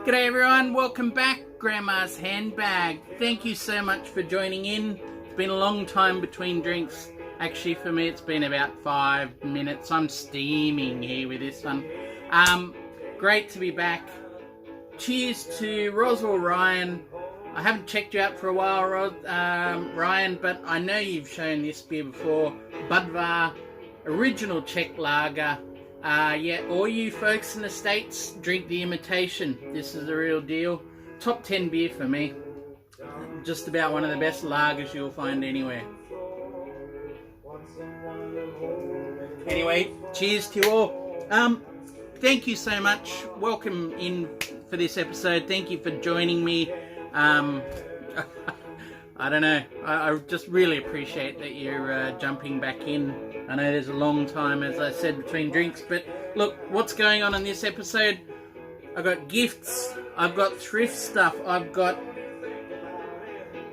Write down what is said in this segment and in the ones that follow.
G'day everyone, welcome back, Grandma's Handbag. Thank you so much for joining in. It's been a long time between drinks. Actually for me it's been about 5 minutes. I'm steaming here with this one. Great to be back. Cheers to Roswell Ryan. I haven't checked you out for a while, Ryan, but I know you've shown this beer before. Budvar, original Czech lager. Yeah, all you folks in the States, drink the imitation. This is the real deal. Top 10 beer for me. Just about one of the best lagers you'll find anywhere. Anyway, cheers to you all. Thank you so much. Welcome in for this episode. Thank you for joining me. I don't know. I just really appreciate that you're jumping back in. I know there's a long time, as I said, between drinks, but look, what's going on in this episode? I've got gifts, I've got thrift stuff, I've got,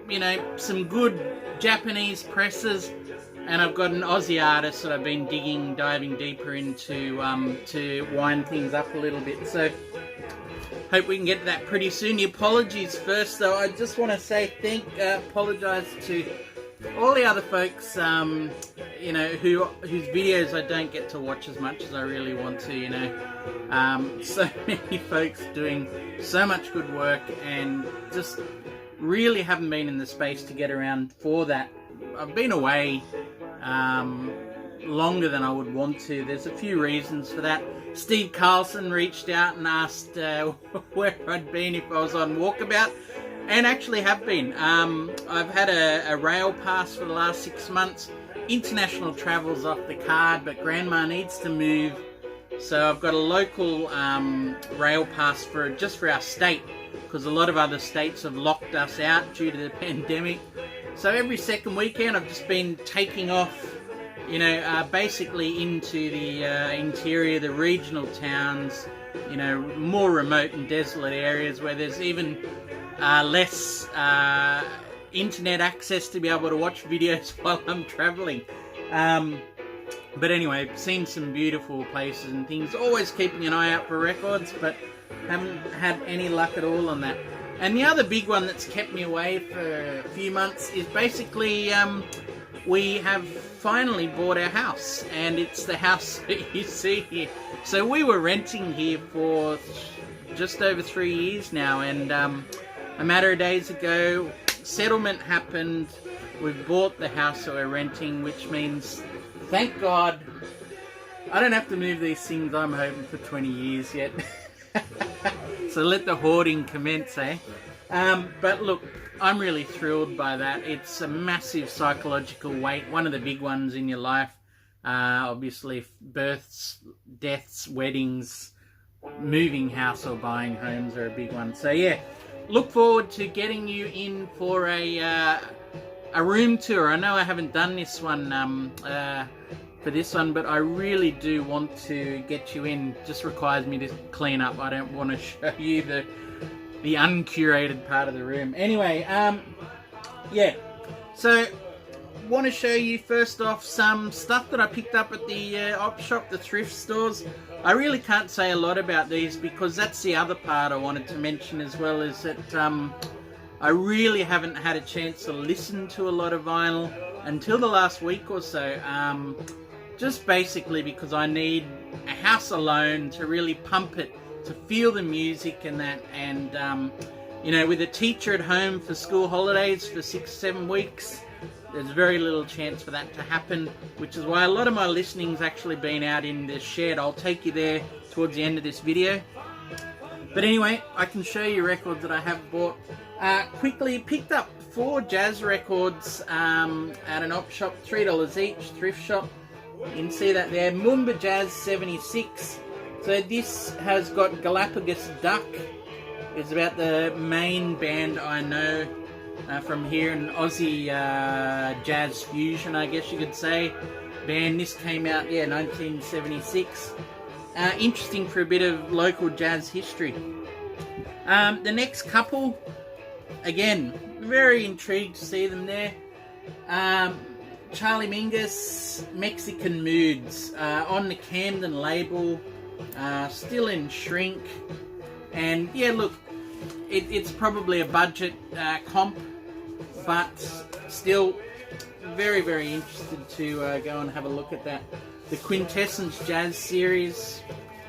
you know, some good Japanese presses, and I've got an Aussie artist that I've been diving deeper into to wind things up a little bit. So hope we can get to that pretty soon. The apologies first, though. I just want to say apologise to all the other folks, you know, whose videos I don't get to watch as much as I really want to, you know. So many folks doing so much good work and just really haven't been in the space to get around for that. I've been away longer than I would want to. There's a few reasons for that. Steve Carlson reached out and asked where I'd been if I was on walkabout, and actually have been. I've had a rail pass for the last 6 months. International travel's off the card, but Grandma needs to move, so I've got a local rail pass just for our state, because a lot of other states have locked us out due to the pandemic. So every second weekend I've just been taking off, you know, basically into the interior, the regional towns, you know, more remote and desolate areas where there's even less internet access to be able to watch videos while I'm traveling. But anyway, seen some beautiful places and things, always keeping an eye out for records, but haven't had any luck at all on that. And the other big one that's kept me away for a few months is basically we have finally bought our house, and it's the house that you see here. So we were renting here for just over 3 years now, and a matter of days ago, settlement happened. We've bought the house that we're renting, which means, thank God, I don't have to move these things I'm hoping for 20 years yet. So let the hoarding commence, eh? But look, I'm really thrilled by that. It's a massive psychological weight, one of the big ones in your life. Obviously, births, deaths, weddings, moving house or buying homes are a big one. So yeah, look forward to getting you in for a room tour. I know I haven't done this one for this one, but I really do want to get you in. Just requires me to clean up. I don't want to show you the uncurated part of the room. Anyway, yeah, so want to show you first off some stuff that I picked up at the op shop, the thrift stores. I really can't say a lot about these because that's the other part I wanted to mention as well, is that I really haven't had a chance to listen to a lot of vinyl until the last week or so, just basically because I need a house alone to really pump it, to feel the music and that, and you know, with a teacher at home for school holidays for 6-7 weeks, there's very little chance for that to happen, which is why a lot of my listening's actually been out in the shed. I'll take you there towards the end of this video. But anyway, I can show you records that I have bought. Quickly picked up 4 jazz records at an op shop, $3 each, thrift shop. You can see that there, Mumba Jazz 76. So this has got Galapagos Duck. It's about the main band I know from here, an Aussie jazz fusion, I guess you could say, band. This came out, yeah, 1976. Interesting for a bit of local jazz history. The next couple, again, very intrigued to see them there. Charlie Mingus, Mexican Moods, on the Camden label, still in shrink. And yeah, look, it's probably a budget comp, but still very, very interested to go and have a look at that. The Quintessence Jazz Series.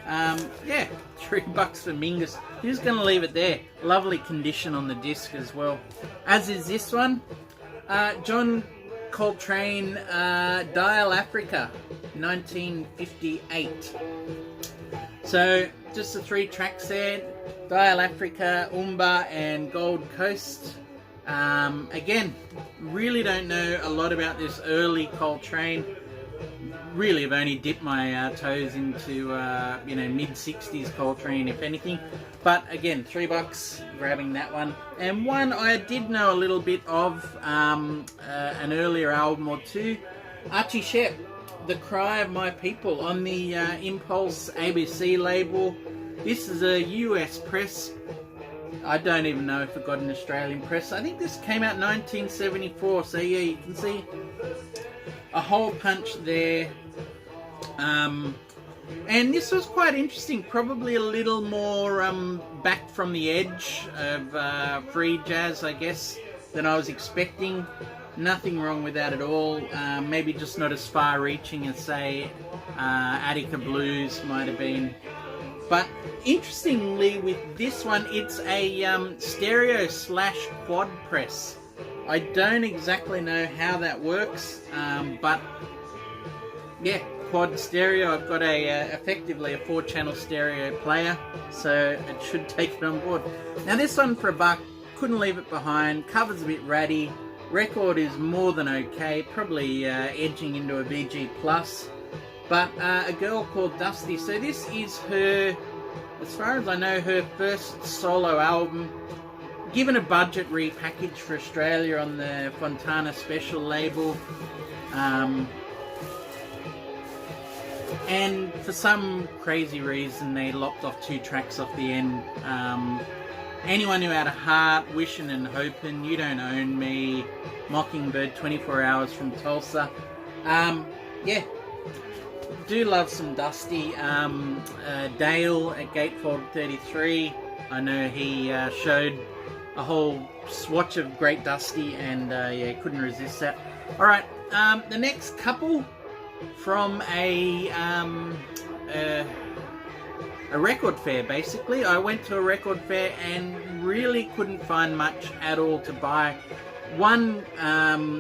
Yeah, $3 for Mingus. Just going to leave it there. Lovely condition on the disc as well. As is this one. John Coltrane, Dial Africa, 1958. So, just the 3 tracks there. Dial Africa, Umba, and Gold Coast. Again, really don't know a lot about this early Coltrane. Really have only dipped my toes into, mid-60s Coltrane, if anything. But again, $3, grabbing that one. And one I did know a little bit of, an earlier album or two. Archie Shepp, The Cry of My People, on the Impulse ABC label. This is a US press. I don't even know if it got an Australian press. I think this came out in 1974, so yeah, you can see a hole punch there. And this was quite interesting, probably a little more back from the edge of free jazz, I guess, than I was expecting. Nothing wrong with that at all. Maybe just not as far-reaching as, say, Attica Blues might have been. But interestingly, with this one, it's a stereo/quad press. I don't exactly know how that works, but yeah, quad stereo. I've got effectively a 4-channel stereo player, so it should take it on board. Now this one for $1, couldn't leave it behind. Cover's a bit ratty. Record is more than okay, probably edging into a VG+. But a girl called Dusty. So this is her, as far as I know, her first solo album. Given a budget repackage for Australia on the Fontana Special label. And for some crazy reason they lopped off 2 tracks off the end. Anyone Who Had a Heart, Wishing and Hoping, You Don't Own Me, Mockingbird, 24 Hours from Tulsa. Yeah, do love some Dusty. Dale at Gatefold 33, I know he showed a whole swatch of great Dusty, and yeah, couldn't resist that. Alright, the next couple from a record fair, basically. I went to a record fair and really couldn't find much at all to buy. One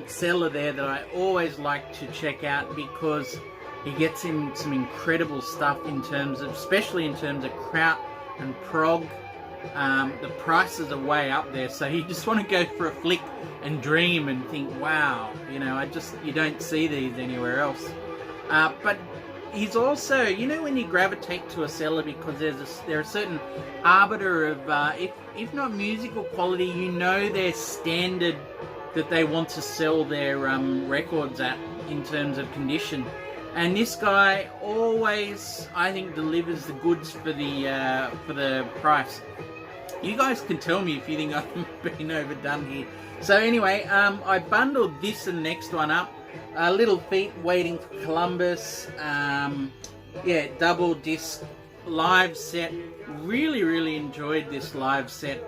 seller there that I always like to check out because he gets in some incredible stuff in terms of, especially in terms of kraut and prog. The prices are way up there, so you just want to go for a flick and dream and think, wow, you know, you don't see these anywhere else. But he's also, you know, when you gravitate to a seller because they're a certain arbiter of, if not musical quality, you know, their standard that they want to sell their records at in terms of condition. And this guy always, I think, delivers the goods for the price. You guys can tell me if you think I've been overdone here. So anyway, I bundled this and the next one up. Little Feet, Waiting for Columbus. Yeah, double disc live set. Really, really enjoyed this live set.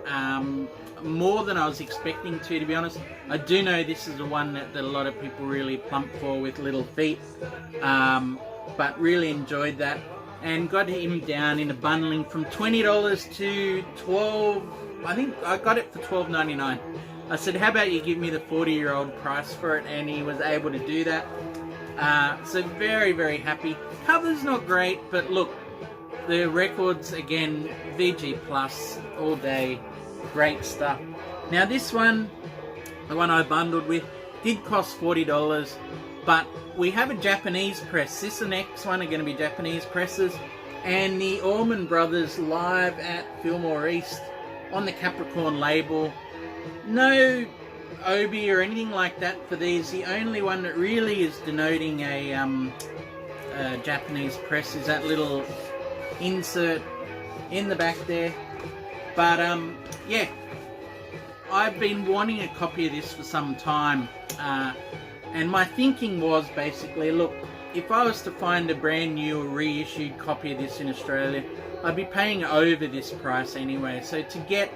More than I was expecting to be honest. I do know this is the one that a lot of people really plump for with Little Feet. But really enjoyed that. And got him down in a bundling from $20 to $12. I think I got it for $12.99. I said, how about you give me the 40-year-old price for it? And he was able to do that. So very, very happy. Cover's not great, but look, the records, again, VG+, all day, great stuff. Now this one, the one I bundled with, did cost $40, but we have a Japanese press. This and the next one are going to be Japanese presses. And the Allman Brothers live at Fillmore East on the Capricorn label. No Obi or anything like that for these. The only one that really is denoting a Japanese press is that little insert in the back there. But yeah, I've been wanting a copy of this for some time. And my thinking was basically, look, if I was to find a brand new reissued copy of this in Australia, I'd be paying over this price anyway. So to get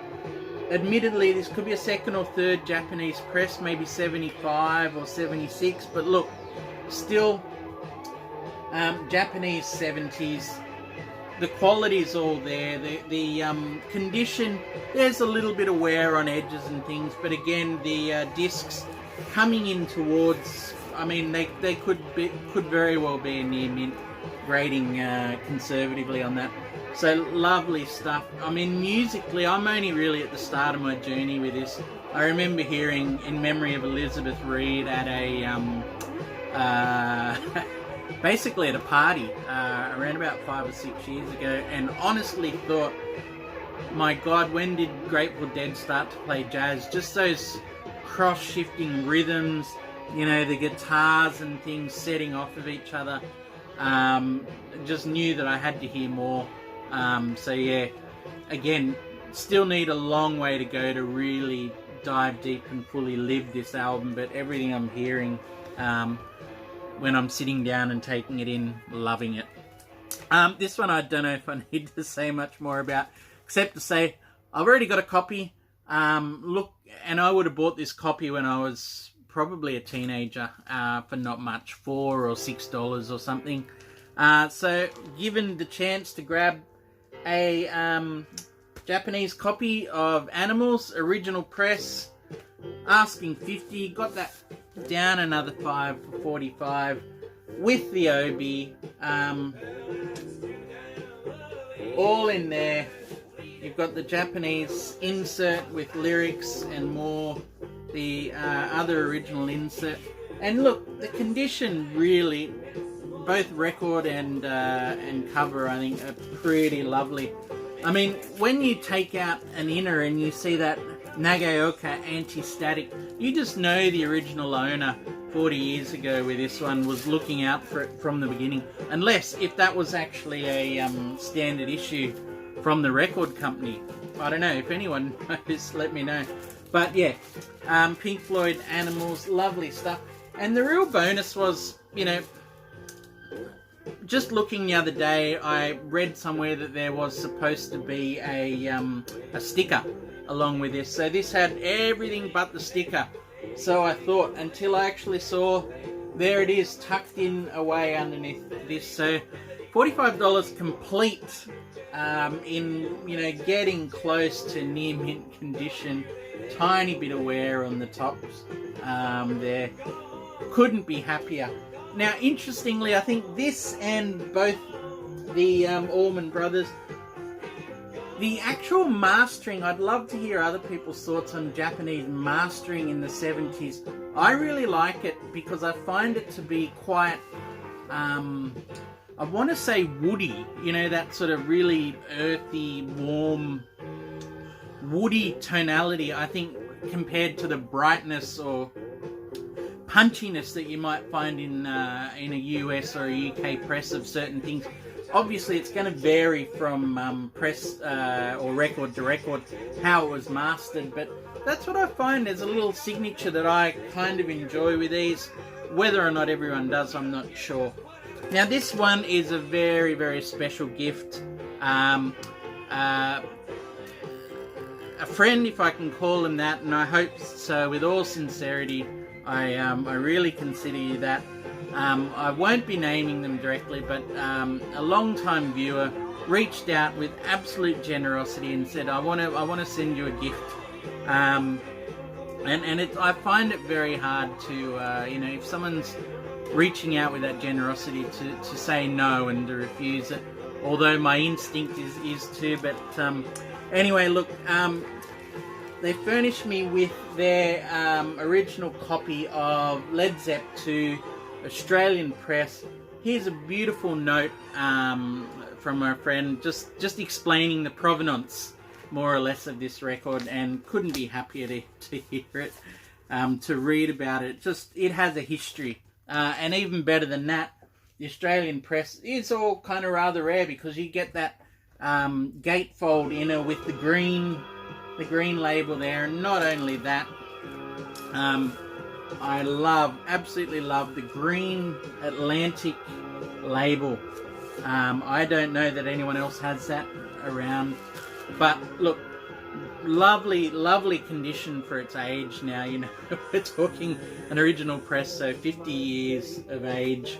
admittedly, this could be a second or third Japanese press, maybe 75 or 76, but look, still Japanese 70s. The quality's all there. The condition, there's a little bit of wear on edges and things, but again, the discs coming in towards, I mean, they could very well be a near mint, grading conservatively on that. So lovely stuff. I mean, musically, I'm only really at the start of my journey with this. I remember hearing In Memory of Elizabeth Reed at a basically at a party around about 5 or 6 years ago, and honestly thought, my God, when did Grateful Dead start to play jazz? Just those cross-shifting rhythms, you know, the guitars and things setting off of each other. Just knew that I had to hear more. So yeah, again, still need a long way to go to really dive deep and fully live this album, but everything I'm hearing when I'm sitting down and taking it in, loving it. This one I don't know if I need to say much more about, except to say I've already got a copy. Look, and I would have bought this copy when I was probably a teenager for not much, $4 or $6 or something. So given the chance to grab a Japanese copy of Animals, original press, asking $50, got that down another $5 for $45 with the obi, all in there. You've got the Japanese insert with lyrics and more, the other original insert, and look, the condition really, both record and cover, I think, are pretty lovely. I mean, when you take out an inner and you see that Nagaoka anti-static, you just know the original owner 40 years ago with this one was looking out for it from the beginning. Unless, if that was actually a standard issue from the record company. I don't know, if anyone knows, let me know. But yeah, Pink Floyd, Animals, lovely stuff. And the real bonus was, you know, just looking the other day, I read somewhere that there was supposed to be a sticker along with this. So this had everything but the sticker. So I thought, until I actually saw, there it is, tucked in away underneath this. So $45 complete, in, you know, getting close to near mint condition. Tiny bit of wear on the tops there. Couldn't be happier. Now, interestingly, I think this and both the Allman Brothers, the actual mastering, I'd love to hear other people's thoughts on Japanese mastering in the 70s. I really like it because I find it to be quite, I want to say woody, you know, that sort of really earthy, warm, woody tonality, I think, compared to the brightness or punchiness that you might find in a US or a UK press of certain things. Obviously, it's going to vary from press or record to record how it was mastered, but that's what I find as a little signature that I kind of enjoy with these. Whether or not everyone does, I'm not sure. Now, this one is a very, very special gift. A friend, if I can call him that, and I hope so with all sincerity. I really consider you that. I won't be naming them directly, but a long-time viewer reached out with absolute generosity and said, "I want to send you a gift." And I find it very hard to you know, if someone's reaching out with that generosity, to say no and to refuse it. Although my instinct is to, but anyway, look. They furnished me with their original copy of Led Zepp 2, Australian press. Here's a beautiful note from my friend, just explaining the provenance, more or less, of this record, and couldn't be happier to hear it, to read about it. It has a history, and even better than that, the Australian press is all kind of rather rare because you get that gatefold inner with the green label there, and not only that, I absolutely love the green Atlantic label. I don't know that anyone else has that around, but look, lovely, lovely condition for its age now. You know, we're talking an original press, so 50 years of age,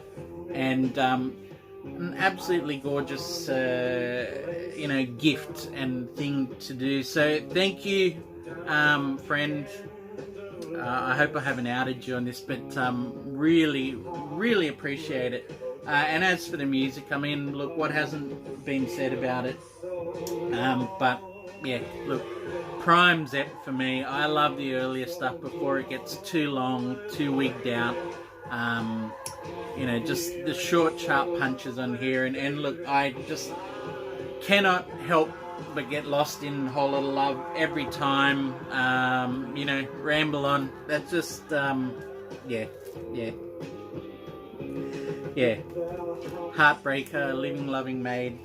and an absolutely gorgeous, you know, gift and thing to do. So thank you, friend. I hope I haven't outed you on this, but really, really appreciate it. And as for the music, I mean, look, what hasn't been said about it? But yeah, look, prime Zepp for me. I love the earlier stuff before it gets too long, too wigged out. You know, just the short, sharp punches on here. And look, I just cannot help but get lost in Whole Lotta Love every time. You know, Ramble On. That's just, yeah. Heartbreaker, Living Loving Maid.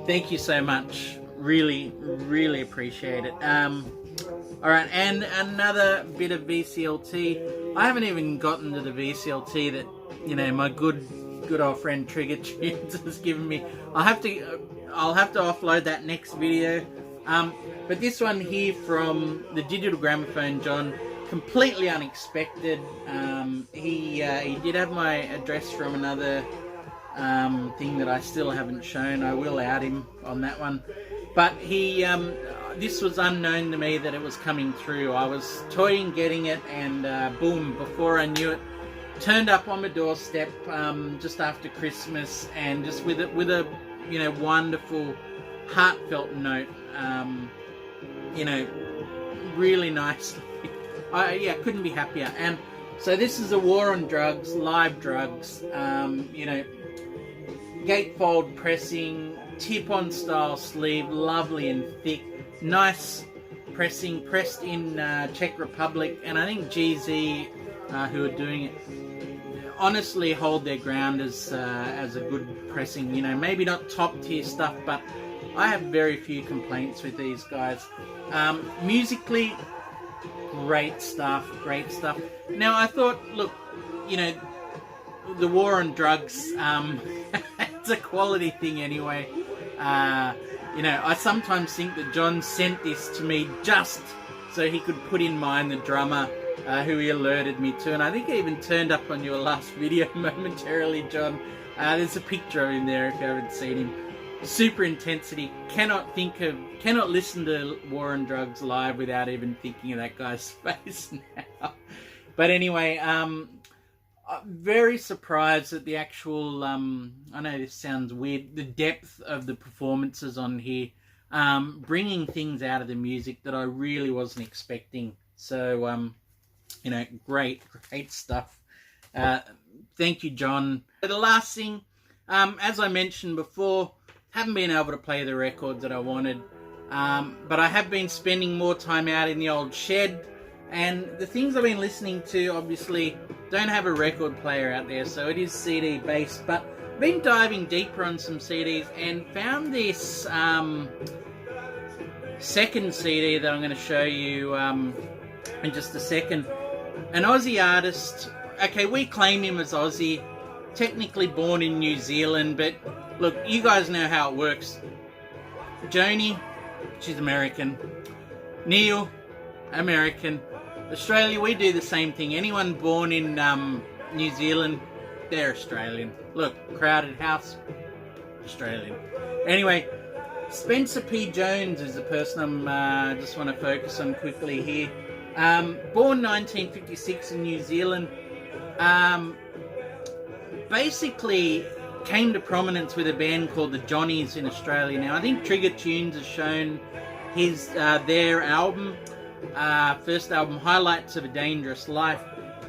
Thank you so much. Really, really appreciate it. Alright, and another bit of VCLT. I haven't even gotten to the VCLT that, you know, my good old friend Trigger Tunes has given me. I'll have to offload that next video. But this one here from the Digital Gramophone John, completely unexpected. He did have my address from another thing that I still haven't shown. I will out him on that one. But he, this was unknown to me that it was coming through. I was toying getting it, and boom, before I knew it, turned up on my doorstep just after Christmas, and just with a you know, wonderful, heartfelt note. You know, really nicely. Yeah, couldn't be happier. And so this is a War on Drugs, live drugs. You know, gatefold pressing, tip-on style sleeve, lovely and thick, nice pressing, pressed in Czech Republic, and I think GZ, who are doing it, honestly hold their ground as a good pressing. You know, maybe not top tier stuff, but I have very few complaints with these guys. Musically, great stuff. Now I thought, look, you know, the War on Drugs, it's a quality thing anyway. You know, I sometimes think that John sent this to me just so he could put in mind the drummer who he alerted me to, and I think he even turned up on your last video momentarily, John. There's a picture of him there if you haven't seen him. Super intensity. Cannot listen to War on Drugs live without even thinking of that guy's face now. But anyway, very surprised at the actual, I know this sounds weird, the depth of the performances on here, bringing things out of the music that I really wasn't expecting. So, you know, great stuff. Thank you, John. The last thing, as I mentioned before, haven't been able to play the records that I wanted, but I have been spending more time out in the old shed, and the things I've been listening to obviously don't have a record player out there, so it is CD based, but I've been diving deeper on some CDs and found this second CD that I'm going to show you in just a second. An Aussie artist. Okay, we claim him as Aussie, technically born in New Zealand, but look, you guys know how it works. Joni, she's American. Neil, American. Australia, we do the same thing. Anyone born in New Zealand, they're Australian. Look, Crowded House, Australian. Anyway, Spencer P. Jones is the person I just want to focus on quickly here. Born 1956 in New Zealand. Basically came to prominence with a band called the Johnnies in Australia. Now, I think Trigger Tunes has shown his their album, first album, Highlights of a Dangerous Life.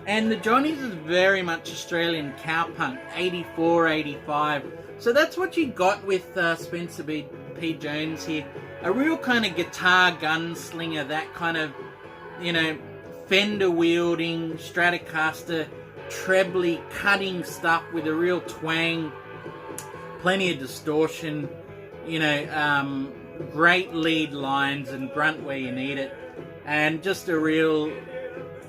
And the Johnnies is very much Australian cowpunk, 84, 85. So that's what you got with Spencer P. Jones here. A real kind of guitar gunslinger, that kind of, you know, Fender wielding, Stratocaster, trebly cutting stuff with a real twang, plenty of distortion, you know, great lead lines and grunt where you need it, and just a real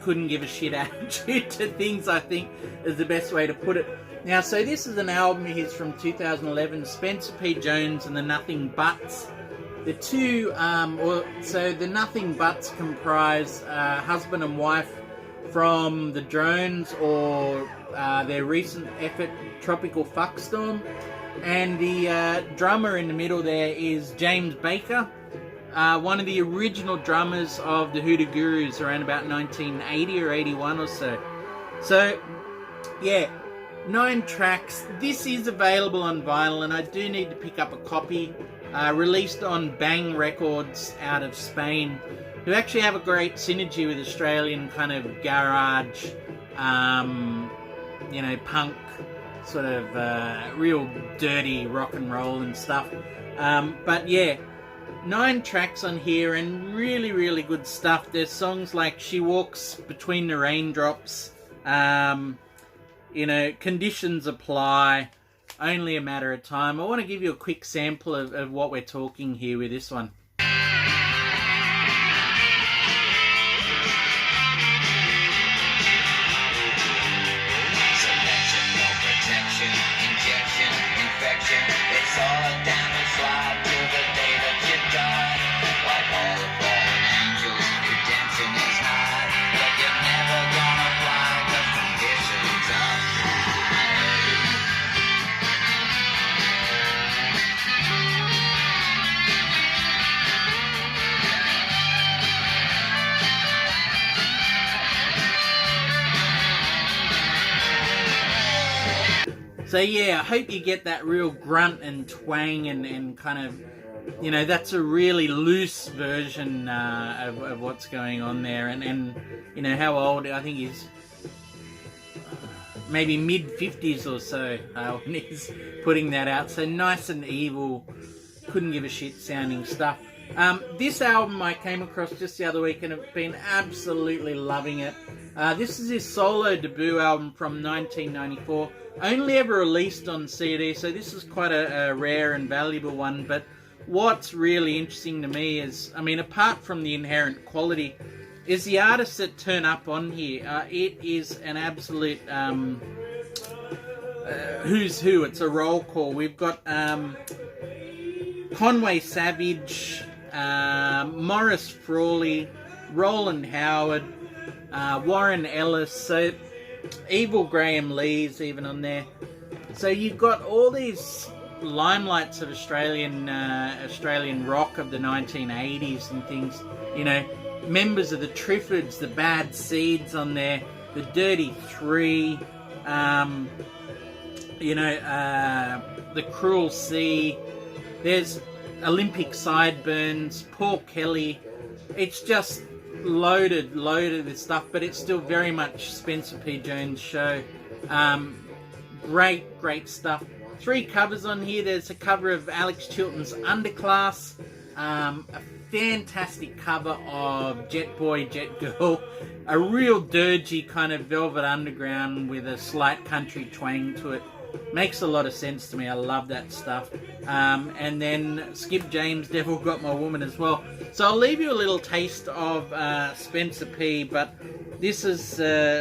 couldn't give a shit attitude to things, I think is the best way to put it. Now, so this is an album of his from 2011, Spencer P. Jones and the Nothing Buts. The two, so the Nothing Buts comprise husband and wife from the Drones, or their recent effort, Tropical Fuckstorm. And the drummer in the middle there is James Baker, one of the original drummers of the Hoodoo Gurus around about 1980 or 81 or so. So, yeah, 9 tracks. This is available on vinyl, and I do need to pick up a copy. Released on Bang Records out of Spain, who actually have a great synergy with Australian kind of garage, you know, punk, sort of real dirty rock and roll and stuff. But yeah, 9 tracks on here, and really, really good stuff. There's songs like She Walks Between the Raindrops, you know, Conditions Apply, Only a Matter of Time. I want to give you a quick sample of what we're talking here with this one. So yeah, I hope you get that real grunt and twang and kind of, you know, that's a really loose version of what's going on there. And you know, how old, I think he's maybe mid-50s or so when he's putting that out. So nice and evil, couldn't give a shit sounding stuff. This album I came across just the other week and have been absolutely loving it. This is his solo debut album from 1994. Only ever released on CD, so this is quite a rare and valuable one. But what's really interesting to me is, I mean, apart from the inherent quality, is the artists that turn up on here. It is an absolute who's who. It's a roll call. We've got Conway Savage, Morris Frawley, Roland Howard, Warren Ellis, so Evil Graham Lee's even on there. So you've got all these limelights of Australian rock of the 1980s and things. You know, members of the Triffids, the Bad Seeds on there, the Dirty Three, you know, the Cruel Sea. There's Olympic Sideburns, Paul Kelly. It's just loaded with stuff, but it's still very much Spencer P. Jones' show. Great stuff. 3 covers on here. There's a cover of Alex Chilton's Underclass, a fantastic cover of Jet Boy, Jet Girl, a real dirgy kind of Velvet Underground with a slight country twang to it. Makes a lot of sense to me. I love that stuff. And then Skip James, Devil Got My Woman as well. So I'll leave you a little taste of Spencer P, but this has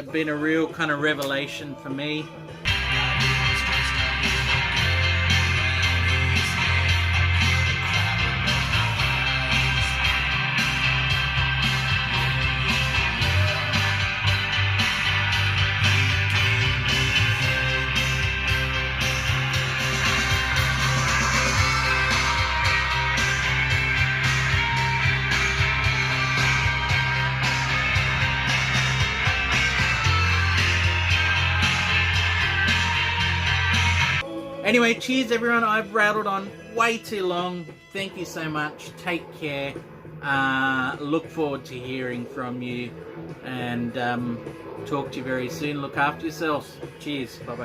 been a real kind of revelation for me. Anyway, cheers everyone. I've rattled on way too long. Thank you so much. Take care. Look forward to hearing from you, and talk to you very soon. Look after yourselves. Cheers. Bye-bye.